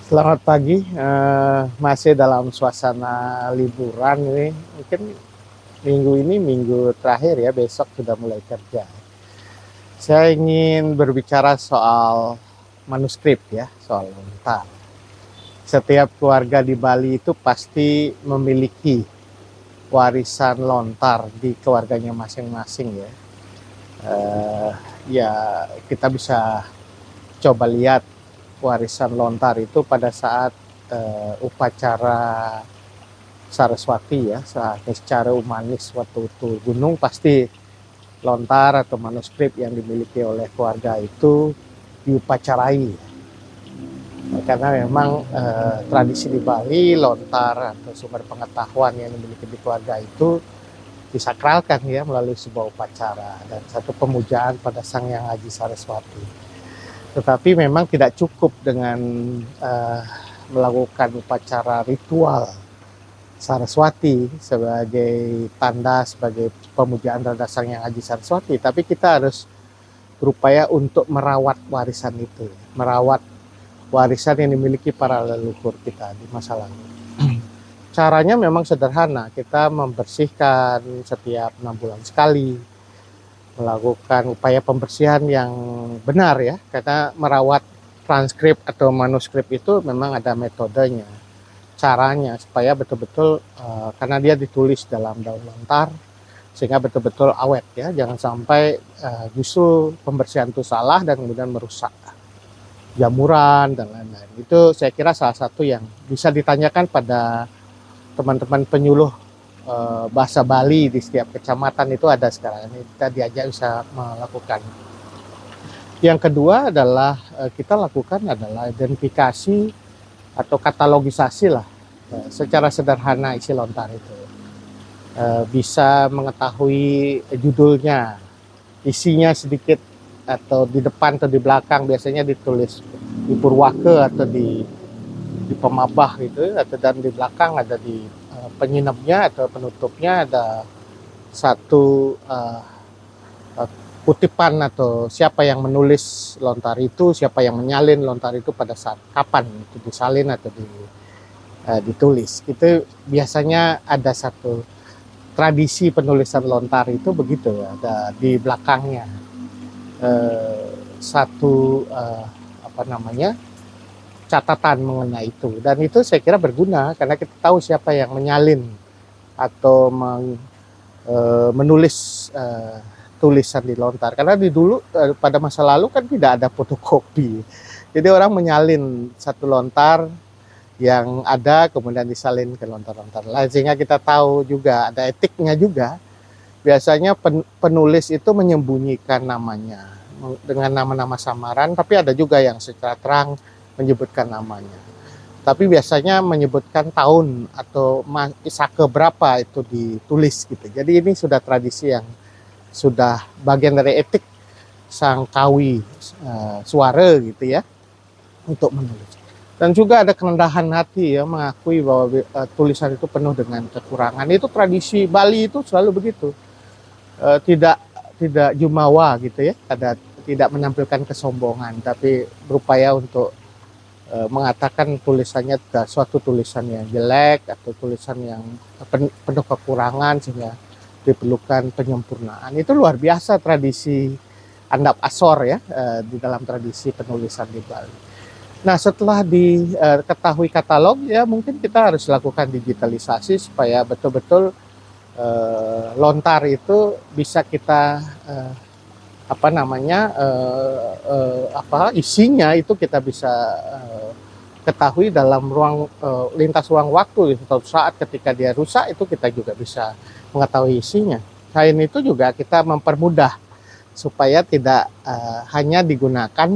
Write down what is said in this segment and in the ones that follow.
Selamat pagi, masih dalam suasana liburan ini. Mungkin minggu ini minggu terakhir ya, besok sudah mulai kerja. Saya ingin berbicara soal manuskrip ya, soal lontar. Setiap keluarga di Bali itu pasti memiliki warisan lontar di keluarganya masing-masing ya. Eh, Ya kita bisa coba lihat warisan lontar itu pada saat upacara Saraswati ya, secara humanis waktu itu gunung pasti lontar atau manuskrip yang dimiliki oleh keluarga itu diupacarai. Karena memang tradisi di Bali lontar atau sumber pengetahuan yang dimiliki di keluarga itu disakralkan ya melalui sebuah upacara dan satu pemujaan pada Sang Hyang Haji Saraswati. Tetapi memang tidak cukup dengan melakukan upacara ritual Saraswati sebagai tanda, sebagai pemujaan terhadap Sang Hyang Haji Saraswati, tapi kita harus berupaya untuk merawat warisan itu, merawat warisan yang dimiliki para leluhur kita di masa lalu. Caranya memang sederhana, kita membersihkan setiap 6 bulan sekali, melakukan upaya pembersihan yang benar ya, karena merawat transkrip atau manuskrip itu memang ada metodenya, caranya supaya betul-betul karena dia ditulis dalam daun lontar sehingga betul-betul awet ya, jangan sampai justru pembersihan itu salah dan kemudian merusak jamuran dan lain-lain. Itu saya kira salah satu yang bisa ditanyakan pada teman-teman penyuluh bahasa Bali di setiap kecamatan itu ada sekarang ini, kita diajak bisa melakukan. Yang kedua adalah kita lakukan adalah identifikasi atau katalogisasi lah secara sederhana isi lontar itu. Bisa mengetahui judulnya, isinya sedikit atau di depan atau di belakang biasanya ditulis di Purwaka atau di Pemabah gitu, atau dan di belakang ada di penyinapnya atau penutupnya ada satu kutipan atau siapa yang menulis lontar itu, siapa yang menyalin lontar itu pada saat kapan itu disalin atau ditulis. Itu biasanya ada satu tradisi penulisan lontar itu begitu, ada di belakangnya satu apa namanya catatan mengenai itu, dan itu saya kira berguna karena kita tahu siapa yang menyalin atau menulis tulisan di lontar, karena di dulu pada masa lalu kan tidak ada fotokopi, jadi orang menyalin satu lontar yang ada kemudian disalin ke lontar-lontar lain, sehingga kita tahu juga ada etiknya juga. Biasanya penulis itu menyembunyikan namanya dengan nama-nama samaran, tapi ada juga yang secara terang menyebutkan namanya. Tapi biasanya menyebutkan tahun atau sake berapa itu ditulis gitu. Jadi ini sudah tradisi yang sudah bagian dari etik sang kawi suara gitu ya untuk menulis. Dan juga ada kerendahan hati ya, mengakui bahwa tulisan itu penuh dengan kekurangan. Itu tradisi Bali itu selalu begitu. Tidak jumawa gitu ya, tidak menampilkan kesombongan, tapi berupaya untuk mengatakan tulisannya tidak suatu tulisan yang jelek atau tulisan yang penuh kekurangan sehingga diperlukan penyempurnaan. Itu luar biasa tradisi andap asor ya di dalam tradisi penulisan di Bali. Nah, setelah diketahui katalog ya, mungkin kita harus lakukan digitalisasi supaya betul-betul lontar itu bisa kita isinya itu kita bisa ketahui dalam ruang lintas ruang waktu. Suatu saat ketika dia rusak itu kita juga bisa mengetahui isinya. Selain itu juga kita mempermudah supaya tidak hanya digunakan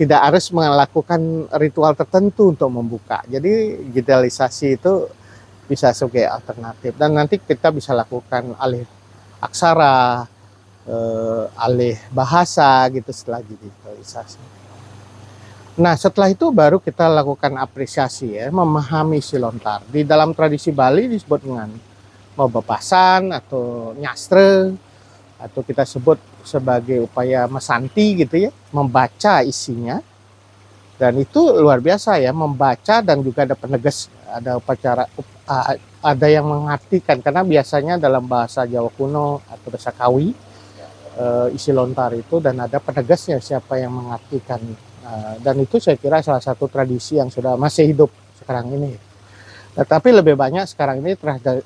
tidak harus melakukan ritual tertentu untuk membuka. Jadi digitalisasi itu bisa sebagai alternatif, dan nanti kita bisa lakukan alih aksara, alih bahasa gitu setelah digitalisasi. Nah, setelah itu baru kita lakukan apresiasi ya, memahami si lontar. Di dalam tradisi Bali disebut dengan mabapasan atau nyastre, atau kita sebut sebagai upaya mesanti gitu ya, membaca isinya Dan itu luar biasa ya, membaca dan juga ada penegas, ada upacara, ada yang mengartikan, karena biasanya dalam bahasa Jawa kuno atau bahasa Kawi, isi lontar itu dan ada penegasnya siapa yang mengartikan. Dan itu saya kira salah satu tradisi yang sudah masih hidup sekarang ini. Tetapi lebih banyak sekarang ini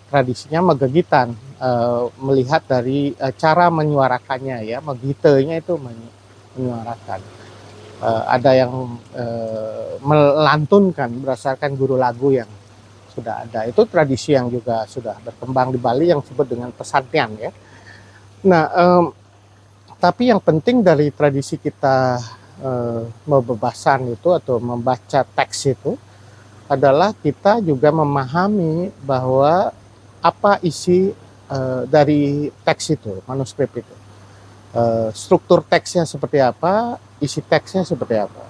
tradisinya megegitan, melihat dari cara menyuarakannya ya, megitenya itu menyuarakan. Ada yang melantunkan berdasarkan guru lagu yang sudah ada. Itu tradisi yang juga sudah berkembang di Bali yang disebut dengan pesantren ya. Nah, tapi yang penting dari tradisi kita membebasan itu atau membaca teks itu adalah kita juga memahami bahwa apa isi dari teks itu, manuskrip itu. Struktur teksnya seperti apa, isi teksnya seperti apa,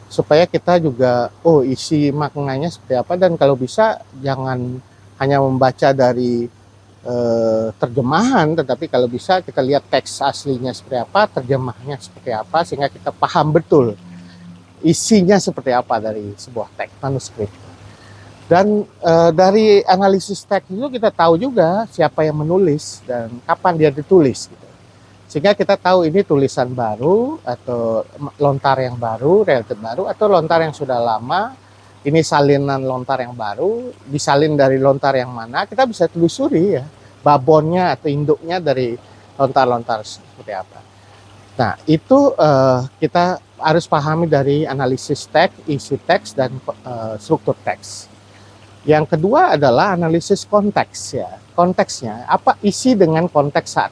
supaya kita juga isi maknanya seperti apa, dan kalau bisa jangan hanya membaca dari terjemahan, tetapi kalau bisa kita lihat teks aslinya seperti apa, terjemahnya seperti apa, sehingga kita paham betul isinya seperti apa dari sebuah teks manuskrip. Dan dari analisis teks itu kita tahu juga siapa yang menulis dan kapan dia ditulis gitu. Sehingga kita tahu ini tulisan baru atau lontar yang baru, relatif baru, atau lontar yang sudah lama, ini salinan lontar yang baru, disalin dari lontar yang mana, kita bisa telusuri ya, babonnya atau induknya dari lontar-lontar seperti apa. Nah, itu kita harus pahami dari analisis teks, isi teks, dan struktur teks. Yang kedua adalah analisis konteks ya. Konteksnya, apa isi dengan konteks saat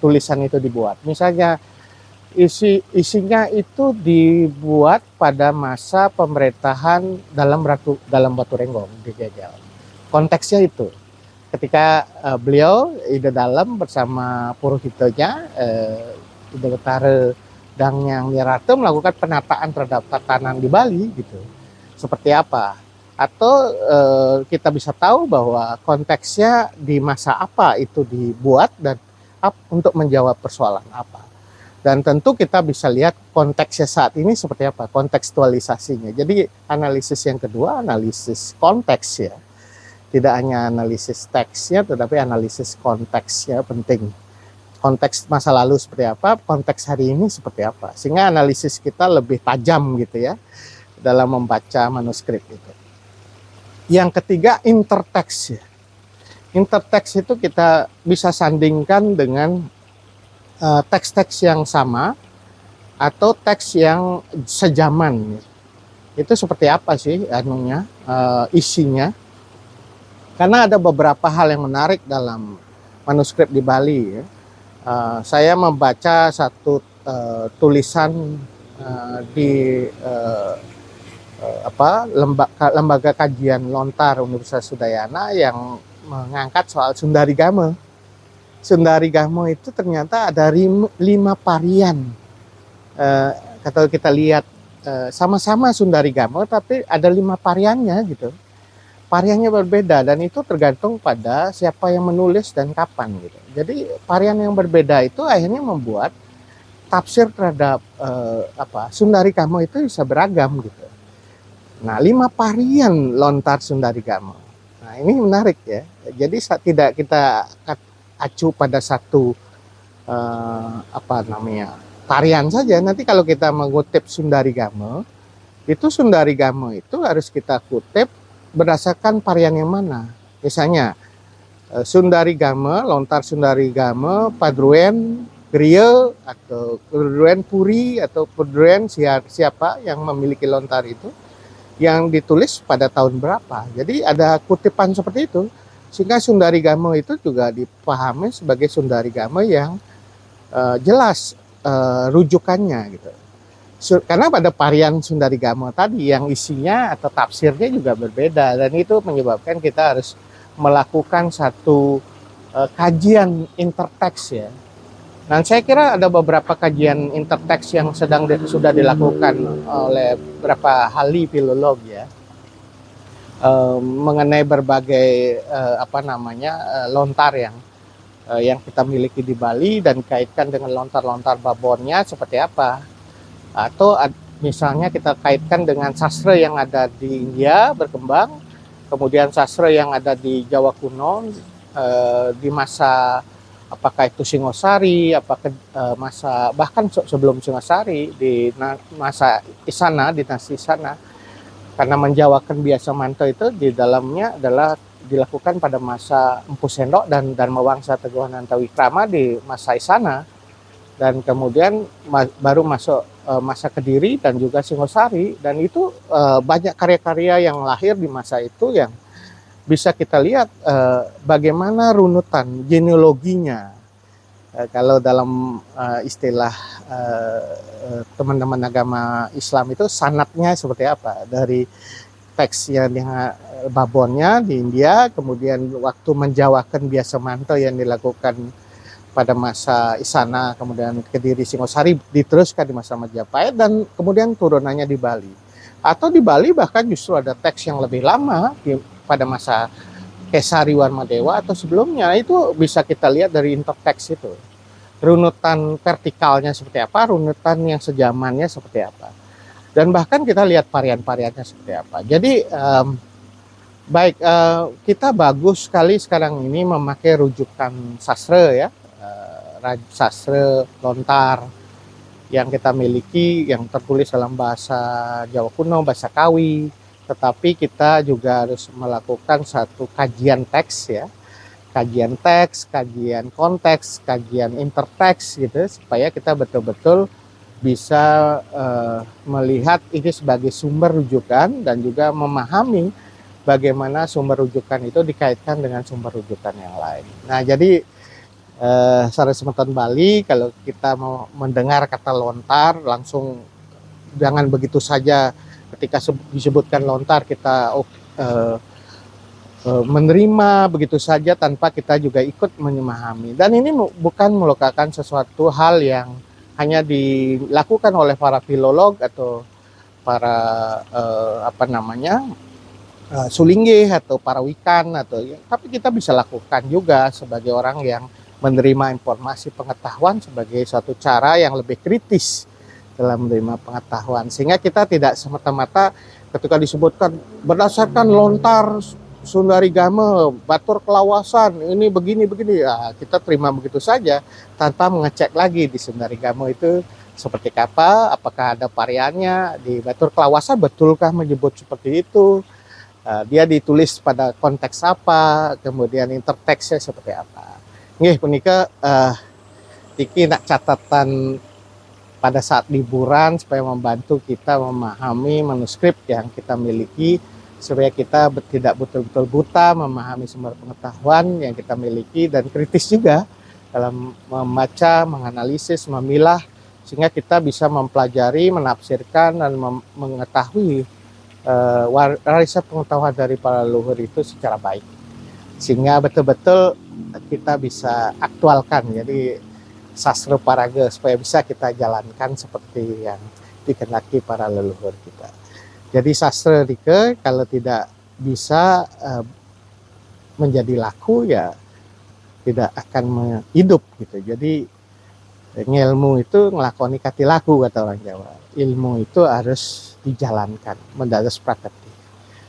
tulisan itu dibuat. Misalnya isinya itu dibuat pada masa pemerintahan dalam Batu Renggong di Jajal. Konteksnya itu ketika beliau Ida Dalem bersama Purohitonya, Ida Betara dan yang Wirata melakukan penataan terhadap tatanan di Bali gitu. Seperti apa? Atau kita bisa tahu bahwa konteksnya di masa apa itu dibuat dan untuk menjawab persoalan apa. Dan tentu kita bisa lihat konteksnya saat ini seperti apa, kontekstualisasinya. Jadi analisis yang kedua, analisis konteks ya. Tidak hanya analisis teksnya, tetapi analisis konteksnya penting. Konteks masa lalu seperti apa, konteks hari ini seperti apa. Sehingga analisis kita lebih tajam gitu ya, dalam membaca manuskrip itu. Yang ketiga, interteks ya. Interteks itu kita bisa sandingkan dengan teks-teks yang sama atau teks yang sejaman. Itu seperti apa sih isinya? Karena ada beberapa hal yang menarik dalam manuskrip di Bali ya. Saya membaca satu tulisan di lembaga kajian lontar Universitas Udayana yang mengangkat soal Sundarigama. Sundarigama itu ternyata ada 5 varian. Kalau kita lihat sama-sama Sundarigama, tapi ada 5 variannya gitu. Variannya berbeda dan itu tergantung pada siapa yang menulis dan kapan gitu. Jadi varian yang berbeda itu akhirnya membuat tafsir terhadap Sundarigama itu bisa beragam gitu. Nah, 5 varian lontar Sundarigama. Nah, ini menarik ya. Jadi tidak kita acu pada satu tarian saja. Nanti kalau kita mengutip Sundarigama, itu harus kita kutip berdasarkan varian yang mana. Misalnya Sundarigama, lontar Sundarigama, Padruen Griya atau Padruen Puri atau Padruen siapa yang memiliki lontar itu, yang ditulis pada tahun berapa. Jadi ada kutipan seperti itu. Sehingga Sundarigama itu juga dipahami sebagai Sundarigama yang jelas rujukannya gitu. Karena pada varian Sundarigama tadi yang isinya atau tafsirnya juga berbeda, dan itu menyebabkan kita harus melakukan satu kajian interteks ya. Dan saya kira ada beberapa kajian interteks yang sudah dilakukan oleh beberapa ahli filologi ya, mengenai berbagai lontar yang kita miliki di Bali dan kaitkan dengan lontar-lontar babonnya seperti apa. Atau Misalnya kita kaitkan dengan sastra yang ada di India berkembang, kemudian sastra yang ada di Jawa kuno di masa apakah itu Singosari, apakah masa bahkan sebelum Singosari di masa Isana, dinasti Isana, karena menjawakan biasa manto itu di dalamnya adalah dilakukan pada masa Empu Sendok dan Dharma Wangsa Teguh Anantawikrama di masa Isana, dan kemudian baru masuk masa Kediri dan juga Singosari, dan itu banyak karya-karya yang lahir di masa itu yang bisa kita lihat bagaimana runutan genealoginya. Kalau dalam istilah teman-teman agama Islam itu sanatnya seperti apa, dari teksnya dengan babonnya di India, kemudian waktu menjawakan biasa manto yang dilakukan pada masa Isana, kemudian Kediri Singosari diteruskan di masa Majapahit, dan kemudian turunannya di Bali. Atau di Bali bahkan justru ada teks yang lebih lama pada masa Kesari Warmadewa atau sebelumnya. Itu bisa kita lihat dari interteks itu. Runutan vertikalnya seperti apa, runutan yang sejamannya seperti apa. Dan bahkan kita lihat varian-variannya seperti apa. Jadi baik, kita bagus sekali sekarang ini memakai rujukan sastra ya, sastra lontar yang kita miliki, yang tertulis dalam bahasa Jawa kuno, bahasa Kawi, tetapi kita juga harus melakukan satu kajian teks ya, kajian teks, kajian konteks, kajian interteks gitu, supaya kita betul-betul bisa melihat ini sebagai sumber rujukan dan juga memahami bagaimana sumber rujukan itu dikaitkan dengan sumber rujukan yang lain. Nah, jadi Sara Semeton Bali, kalau kita mau mendengar kata lontar, langsung jangan begitu saja ketika disebutkan lontar kita menerima begitu saja tanpa kita juga ikut memahami. Dan ini bukan merupakan sesuatu hal yang hanya dilakukan oleh para filolog atau para sulingge atau para wikan atau ya, tapi kita bisa lakukan juga sebagai orang yang menerima informasi pengetahuan sebagai suatu cara yang lebih kritis dalam menerima pengetahuan, sehingga kita tidak semata-mata ketika disebutkan berdasarkan lontar Sundari Gama, Batur Kelawasan, ini begini-begini, ya, kita terima begitu saja tanpa mengecek lagi di Sundari Gama itu seperti apa, apakah ada variannya, di Batur Kelawasan betulkah menyebut seperti itu, dia ditulis pada konteks apa, kemudian interteksnya seperti apa. Nggih punika iki nak catatan pada saat liburan supaya membantu kita memahami manuskrip yang kita miliki, supaya kita tidak betul-betul buta memahami sumber pengetahuan yang kita miliki, dan kritis juga dalam membaca, menganalisis, memilah, sehingga kita bisa mempelajari, menafsirkan, dan mengetahui warisan pengetahuan dari para leluhur itu secara baik, sehingga betul-betul kita bisa aktualkan jadi sastra paraga supaya bisa kita jalankan seperti yang dikehendaki para leluhur kita. Jadi sastra dike kalau tidak bisa menjadi laku ya tidak akan hidup gitu. Jadi ngilmu itu ngelakoni kati laku kata orang Jawa. Ilmu itu harus dijalankan, mendados praktek.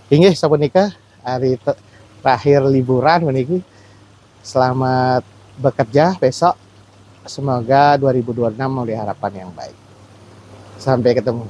Inggih sapunika hari terakhir liburan meniki. Selamat bekerja besok. Semoga 2026 memiliki harapan yang baik. Sampai ketemu.